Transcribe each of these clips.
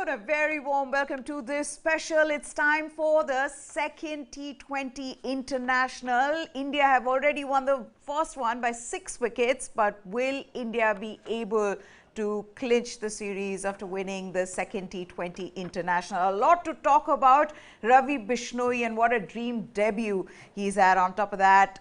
afternoon, a very warm welcome to this special. It's time for the second T20 International. India have already won the first one by 6 wickets, but will India be able to clinch the series after winning the second T20 International? A lot to talk about. Ravi Bishnoi, and what a dream debut he's had. On top of that,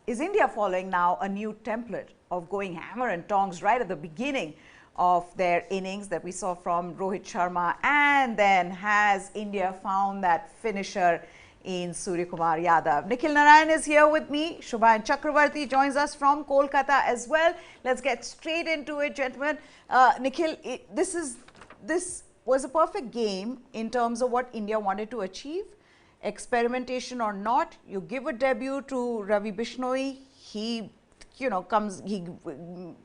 is India following now a new template of going hammer and tongs right at the beginning of their innings that we saw from Rohit Sharma, and then has India found that finisher in Surya Kumar Yadav? Nikhil Narayan is here with me. Shubhayan Chakravarti joins us from Kolkata as well. Let's get straight into it, gentlemen. Nikhil, this was a perfect game in terms of what India wanted to achieve. Experimentation or not, you give a debut to Ravi Bishnoi. He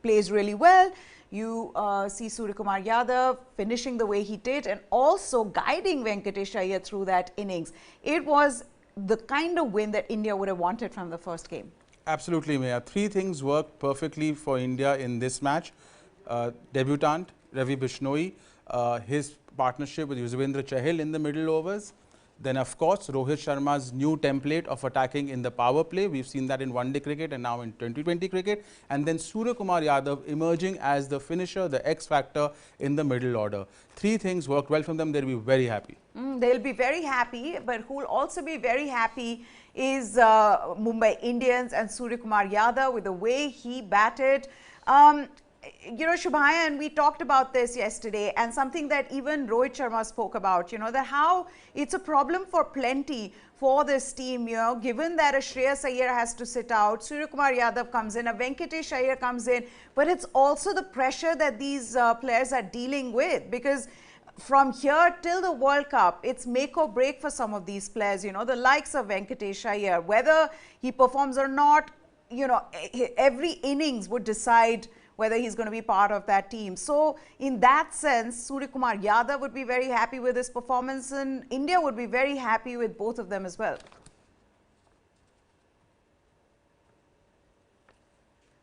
plays really well. You see Surya Kumar Yadav finishing the way he did and also guiding Venkatesh Iyer through that innings. It was the kind of win that India would have wanted from the first game. Absolutely, Maya. 3 things worked perfectly for India in this match. Debutant Ravi Bishnoi, his partnership with Yuzvendra Chahal in the middle overs. Then, of course, Rohit Sharma's new template of attacking in the power play. We've seen that in one-day cricket and now in T20 cricket. And then Surya Kumar Yadav emerging as the finisher, the X-factor in the middle order. 3 things worked well from them. They'll be very happy. They'll be very happy, but who will also be very happy is Mumbai Indians and Surya Kumar Yadav with the way he batted. Shubhayan, we talked about this yesterday, and something that even Rohit Sharma spoke about, that how it's a problem for plenty for this team, given that a Shreyas Iyer has to sit out, Surya Kumar Yadav comes in, a Venkatesh Iyer comes in, but it's also the pressure that these players are dealing with, because from here till the World Cup, it's make or break for some of these players, the likes of Venkatesh Iyer, whether he performs or not, every innings would decide whether he's going to be part of that team. So in that sense, Surya Kumar Yadav would be very happy with his performance, and India would be very happy with both of them as well.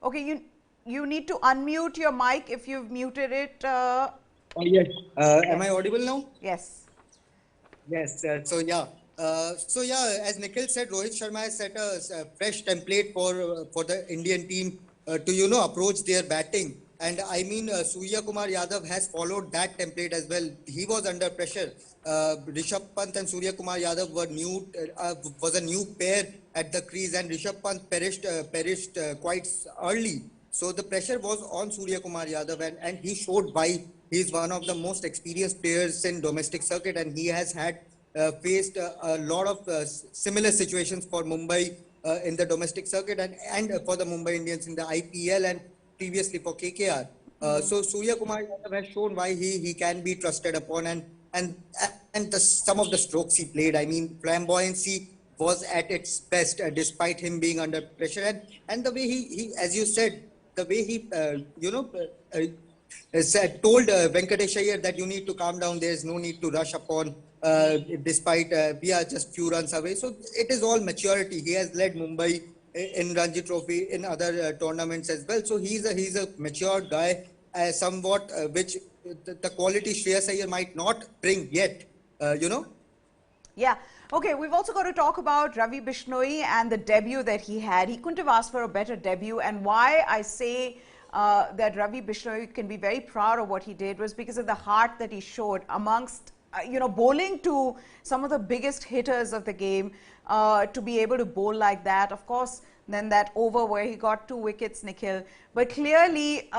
Okay, you need to unmute your mic if you've muted it. Yes. Am I audible now? Yes. Yes. As Nikhil said, Rohit Sharma has set a fresh template for the Indian team to approach their batting, and I mean Surya Kumar Yadav has followed that template as well. He was under pressure. Rishabh Pant and Surya Kumar Yadav was a new pair at the crease, and Rishabh Pant perished quite early. So the pressure was on Surya Kumar Yadav, and he showed why he's one of the most experienced players in domestic circuit, and he has had faced a lot of similar situations for Mumbai in the domestic circuit and for the Mumbai Indians in the IPL and previously for KKR. So Surya Kumar Yadav has shown why he can be trusted upon, and some of the strokes he played, I mean, flamboyancy was at its best despite him being under pressure, and the way he as you said, the way he told Venkatesh Iyer that you need to calm down, there is no need to rush upon, despite we are just few runs away. So it is all maturity. He has led Mumbai in Ranji Trophy, in other tournaments as well. So he's a mature guy, somewhat which the quality Shreyas Iyer might not bring yet, Yeah. Okay, we've also got to talk about Ravi Bishnoi and the debut that he had. He couldn't have asked for a better debut, and why I say that Ravi Bishnoi can be very proud of what he did was because of the heart that he showed amongst bowling to some of the biggest hitters of the game, to be able to bowl like that. Of course, then that over where he got 2 wickets, Nikhil. But clearly,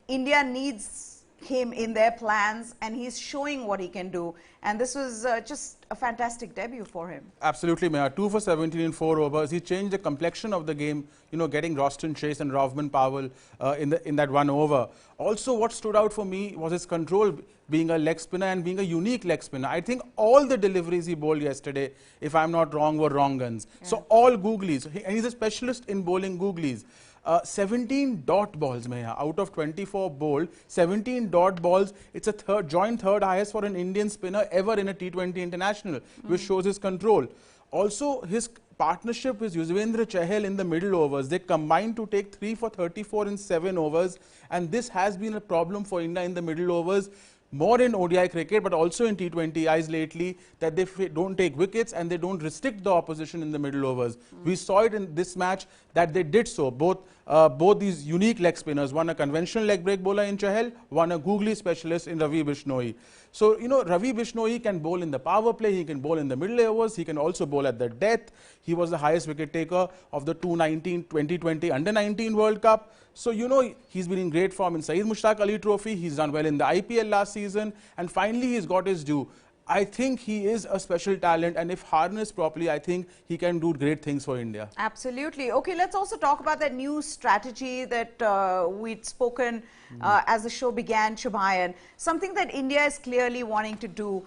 India needs him in their plans, and he's showing what he can do. And this was just a fantastic debut for him. Absolutely, Maya. 2 for 17 in 4 overs. He changed the complexion of the game, getting Roston Chase and Rovman Powell in that 1 over. Also, what stood out for me was his control, being a leg spinner and being a unique leg spinner. I think all the deliveries he bowled yesterday, if I'm not wrong, were wrong guns. Yeah. So all googlies. And he's a specialist in bowling googlies. 17 dot balls, Maya, out of 24 bowled, 17 dot balls. It's a joint third highest for an Indian spinner ever in a T20 international, which shows his control. Also, his partnership with Yuzvendra Chahal in the middle overs. They combined to take 3 for 34 in 7 overs, and this has been a problem for India in the middle overs. more in ODI cricket, but also in T20Is lately, that they don't take wickets and they don't restrict the opposition in the middle overs. We saw it in this match that they did so. Both these unique leg spinners, one a conventional leg break bowler in Chahal, one a googly specialist in Ravi Bishnoi. So, you know, Ravi Bishnoi can bowl in the power play, he can bowl in the middle overs, he can also bowl at the death. He was the highest wicket taker of the 2020 Under-19 World Cup. So, you know, he's been in great form in Syed Mushtaq Ali Trophy. He's done well in the IPL last season. And finally, he's got his due. I think he is a special talent. And if harnessed properly, I think he can do great things for India. Absolutely. Okay, let's also talk about that new strategy that we'd spoken as the show began, Shubhayan. Something that India is clearly wanting to do.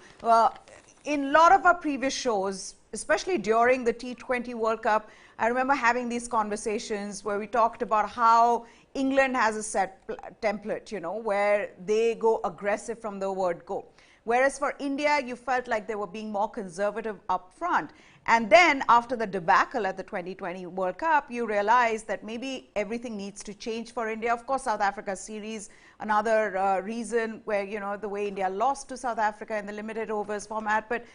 In a lot of our previous shows, especially during the T20 World Cup, I remember having these conversations where we talked about how England has a set template, you know, where they go aggressive from the word go. Whereas for India, you felt like they were being more conservative up front. And then after the debacle at the 2020 World Cup, you realize that maybe everything needs to change for India. Of course, South Africa series, another reason where, you know, the way India lost to South Africa in the limited overs format. But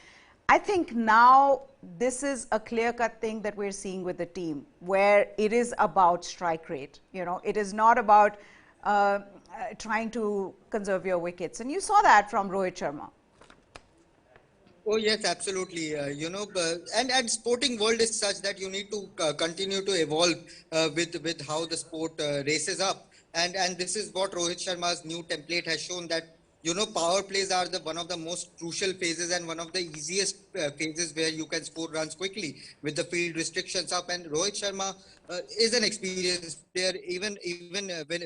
I think now this is a clear-cut thing that we're seeing with the team, where it is about strike rate. You know, it is not about trying to conserve your wickets. And you saw that from Rohit Sharma. Oh yes, absolutely. You know, and sporting world is such that you need to continue to evolve with how the sport races up. And this is what Rohit Sharma's new template has shown, that you know, power plays are one of the most crucial phases and one of the easiest phases where you can score runs quickly with the field restrictions up. And Rohit Sharma is an experienced player. Even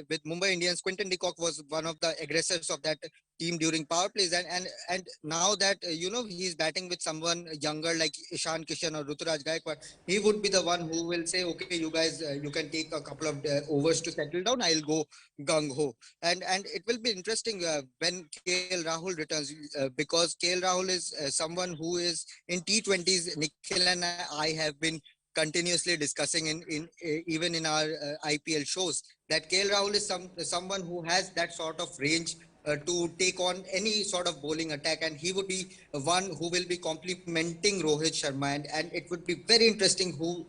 with Mumbai Indians, Quinton de Kock was one of the aggressors of that team during power plays. And now that you know, he's batting with someone younger like Ishan Kishan or Ruturaj Gaikwad, he would be the one who will say, okay, you guys, you can take a couple of overs to settle down. I'll go gung ho. And it will be interesting when KL Rahul returns, because KL Rahul is someone who is in T20s. Nikhil and I have been continuously discussing even in our IPL shows, that KL Rahul is someone who has that sort of range to take on any sort of bowling attack, and he would be one who will be complementing Rohit Sharma, and it would be very interesting who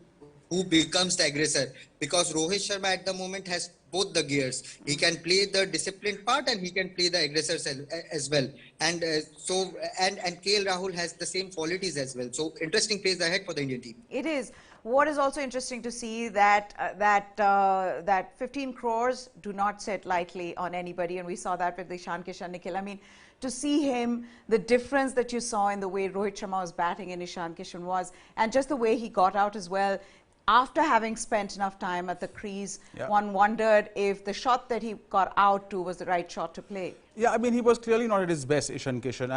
becomes the aggressor, because Rohit Sharma at the moment has both the gears. He can play the disciplined part and he can play the aggressor as well. And and KL Rahul has the same qualities as well. So interesting phase ahead for the Indian team. It is. What is also interesting to see that that 15 crores do not sit lightly on anybody, and we saw that with the Ishan Kishan Nikhil. I mean, to see him, the difference that you saw in the way Rohit Sharma was batting and Ishan Kishan was, and just the way he got out as well. After having spent enough time at the crease, one wondered if the shot that he got out to was the right shot to play. Yeah, I mean, he was clearly not at his best, Ishan Kishan.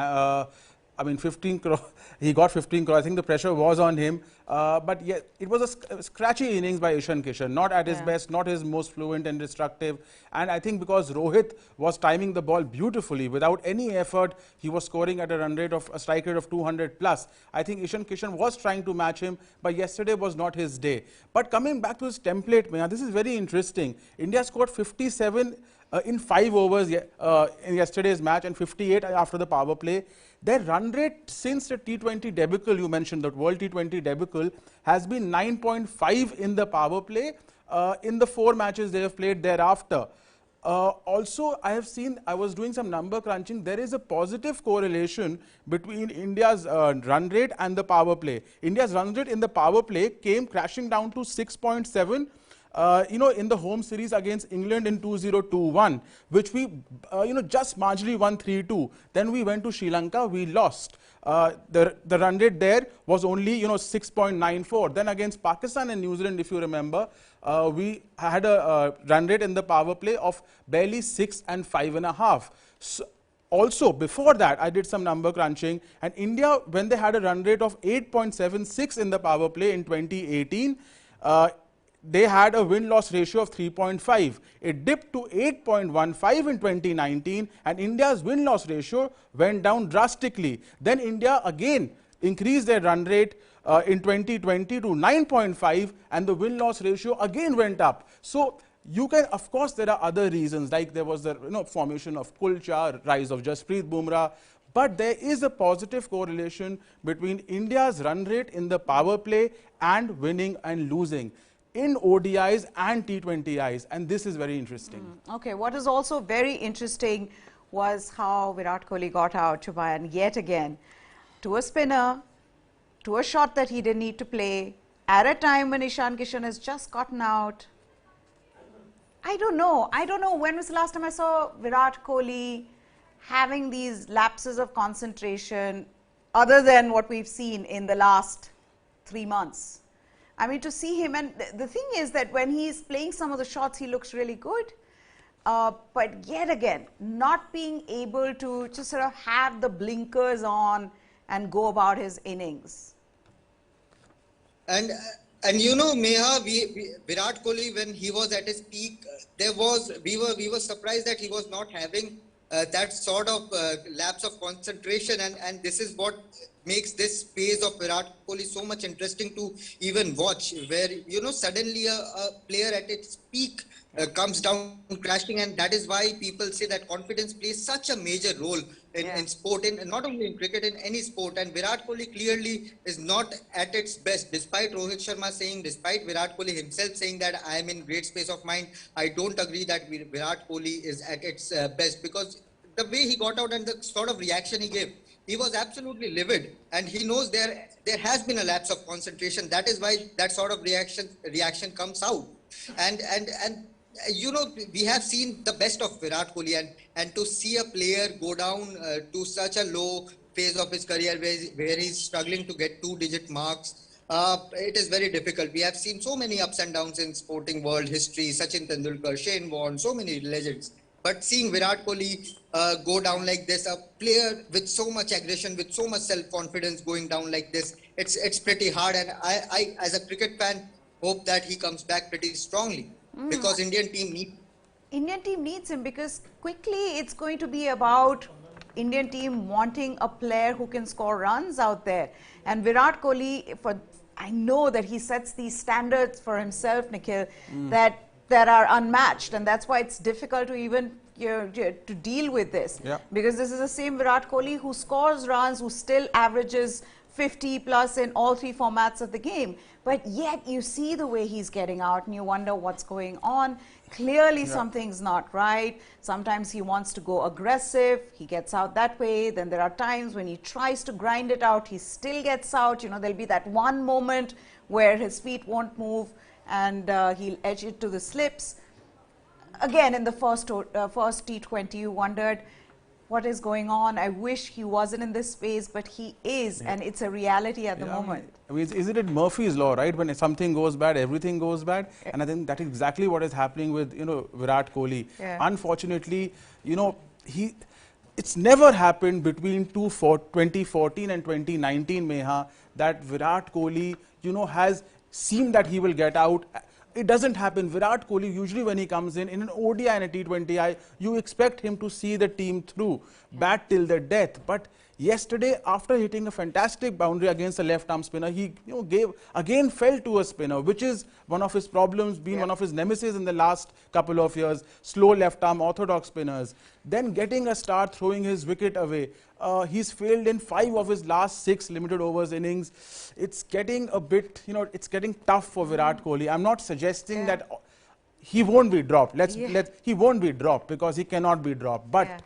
I mean, 15 crore, he got 15 crore. I think the pressure was on him. But yeah, it was a scratchy innings by Ishan Kishan. Not at his best, not his most fluent and destructive. And I think because Rohit was timing the ball beautifully, without any effort, he was scoring at a run rate of a strike rate of 200 plus. I think Ishan Kishan was trying to match him, but yesterday was not his day. But coming back to his template, this is very interesting. India scored 57 in 5 overs in yesterday's match and 58 after the power play. Their run rate since the T20 debacle, you mentioned that World T20 debacle, has been 9.5 in the power play in the 4 matches they have played thereafter. Also, I was doing some number crunching. There is a positive correlation between India's run rate and the power play. India's run rate in the power play came crashing down to 6.7. In the home series against England in 2021, which we, just marginally won 3-2. Then we went to Sri Lanka, we lost. The run rate there was only, 6.94. Then against Pakistan and New Zealand, if you remember, we had a run rate in the power play of barely 6 and 5.5. So, also, before that, I did some number crunching, and India, when they had a run rate of 8.76 in the power play in 2018, they had a win-loss ratio of 3.5. It dipped to 8.15 in 2019, and India's win-loss ratio went down drastically. Then India again increased their run rate in 2020 to 9.5, and the win-loss ratio again went up. So You can, of course, there are other reasons, like there was the formation of Kulcha, rise of Jasprit Bumrah, but there is a positive correlation between India's run rate in the power play and winning and losing in ODIs and T20Is, and this is very interesting. Okay, what is also very interesting was how Virat Kohli got out, Chubayan, yet again, to a spinner, to a shot that he didn't need to play, at a time when Ishan Kishan has just gotten out. I don't know when was the last time I saw Virat Kohli having these lapses of concentration other than what we've seen in the last 3 months. I mean, to see him, and the thing is that when he's playing some of the shots, he looks really good. But yet again, not being able to just sort of have the blinkers on and go about his innings. And you know, Meha, Virat Kohli, when he was at his peak, we were surprised that he was not having that sort of lapse of concentration, and this is what makes this phase of Virat Kohli so much interesting to even watch, where suddenly a player at its peak comes down crashing, and that is why people say that confidence plays such a major role in sport, and not only in cricket, in any sport. And Virat Kohli clearly is not at its best, despite Rohit Sharma saying, despite Virat Kohli himself saying that I am in great space of mind. I don't agree that Virat Kohli is at its best, because the way he got out and the sort of reaction he gave, he was absolutely livid, and he knows there has been a lapse of concentration. That is why that sort of reaction comes out. And we have seen the best of Virat Kohli, and to see a player go down to such a low phase of his career where he's struggling to get 2-digit marks, it is very difficult. We have seen so many ups and downs in sporting world history, Sachin Tendulkar, Shane Warne, so many legends. But seeing Virat Kohli go down like this, a player with so much aggression, with so much self-confidence going down like this, it's pretty hard. And I, as a cricket fan, hope that he comes back pretty strongly, because Indian team needs him, because quickly it's going to be about Indian team wanting a player who can score runs out there. And Virat Kohli, I know that he sets these standards for himself, Nikhil, that are unmatched, and that's why it's difficult to even to deal with this, because this is the same Virat Kohli who scores runs, who still averages 50 plus in all 3 formats of the game, but yet you see the way he's getting out and you wonder what's going on. Clearly something's not right. Sometimes he wants to go aggressive, he gets out that way. Then there are times when he tries to grind it out, he still gets out. There'll be that one moment where his feet won't move and he'll edge it to the slips. Again, in the first T20, you wondered what is going on. I wish he wasn't in this phase, but he is, and it's a reality at the moment. I mean, isn't it Murphy's law, right? When something goes bad, everything goes bad, and I think that is exactly what is happening with Virat Kohli. Unfortunately, it's never happened between 2014 and 2019, Meha, that Virat Kohli has seemed that he will get out. It doesn't happen. Virat Kohli, usually when he comes in an ODI and a T20I, you expect him to see the team through, bat till the death. But yesterday, after hitting a fantastic boundary against a left-arm spinner, he fell to a spinner, which is one of his problems, been one of his nemesis in the last couple of years. Slow left-arm orthodox spinners. Then getting a start, throwing his wicket away. He's failed in 5 of his last 6 limited overs innings. It's getting a bit, it's getting tough for Virat Kohli. I'm not suggesting that he won't be dropped. He won't be dropped, because he cannot be dropped. But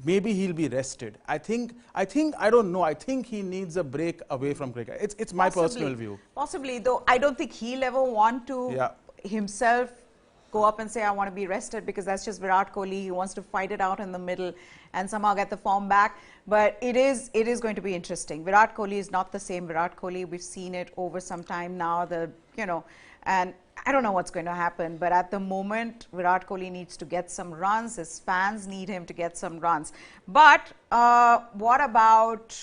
maybe he'll be rested. I don't know. I think he needs a break away from cricket. It's my personal view. Possibly, though I don't think he'll ever want to himself go up and say, I want to be rested, because that's just Virat Kohli. He wants to fight it out in the middle and somehow get the form back. But it is going to be interesting. Virat Kohli is not the same Virat Kohli. We've seen it over some time now, and I don't know what's going to happen. But at the moment, Virat Kohli needs to get some runs. His fans need him to get some runs. But what about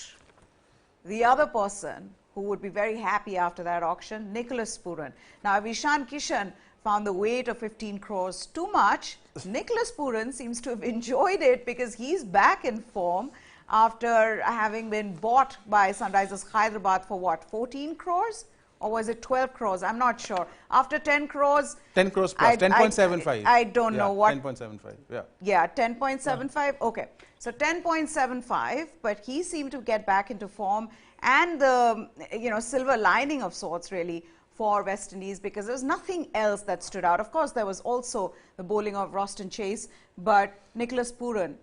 the other person who would be very happy after that auction? Nicholas Puran. Now, if Ishan Kishan found the weight of 15 crores too much, Nicholas Puran seems to have enjoyed it, because he's back in form after having been bought by Sunrisers Hyderabad for what, 14 crores? Or was it 12 crores? I'm not sure. After 10 crores... 10 crores plus, 10.75. I don't know what... 10.75, yeah. Yeah, 10.75, okay. So 10.75, but he seemed to get back into form, and the, silver lining of sorts really for West Indies, because there was nothing else that stood out. Of course, there was also the bowling of Roston Chase, but Nicholas Puran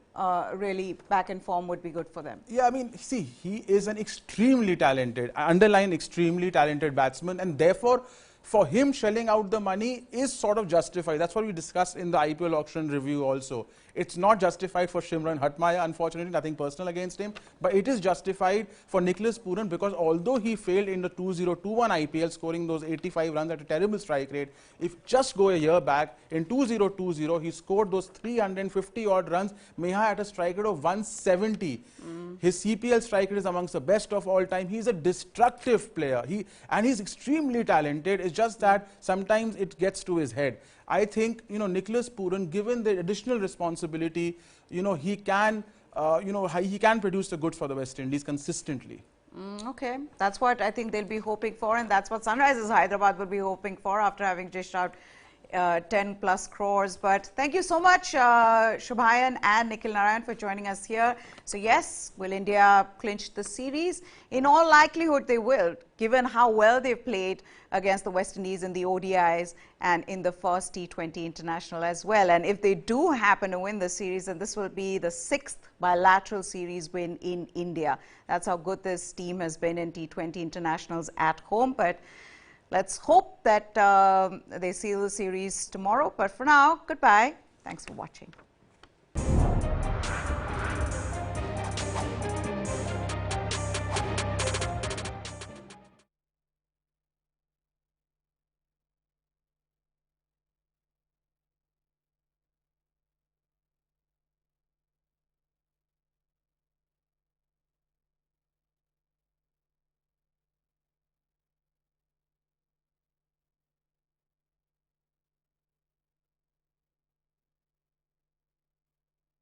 really back in form would be good for them. Yeah, I mean, see, he is an extremely talented, underline extremely talented batsman, and therefore, for him shelling out the money is sort of justified. That's what we discussed in the IPL auction review also. It's not justified for Shimran Hatmaya, unfortunately, nothing personal against him, but it is justified for Nicholas Puran, because although he failed in the 2021 IPL, scoring those 85 runs at a terrible strike rate, if just go a year back, in 2020, he scored those 350 odd runs, Meha at a strike rate of 170. His CPL strike rate is amongst the best of all time. He's a destructive player, and he's extremely talented. It's just that sometimes it gets to his head. I think, Nicholas Puran, given the additional responsibility, he can, he can produce the goods for the West Indies consistently. Okay, that's what I think they'll be hoping for, and that's what Sunrisers Hyderabad will be hoping for after having dished out 10 plus crores. But thank you so much, Shubhayan and Nikhil Narayan, for joining us here. So yes, will India clinch the series? In all likelihood, they will, given how well they've played against the West Indies in the ODIs and in the first T20 international as well. And if they do happen to win the series, then this will be the 6th bilateral series win in India. That's how good this team has been in T20 internationals at home. But let's hope that they seal the series tomorrow. But for now, goodbye. Thanks for watching.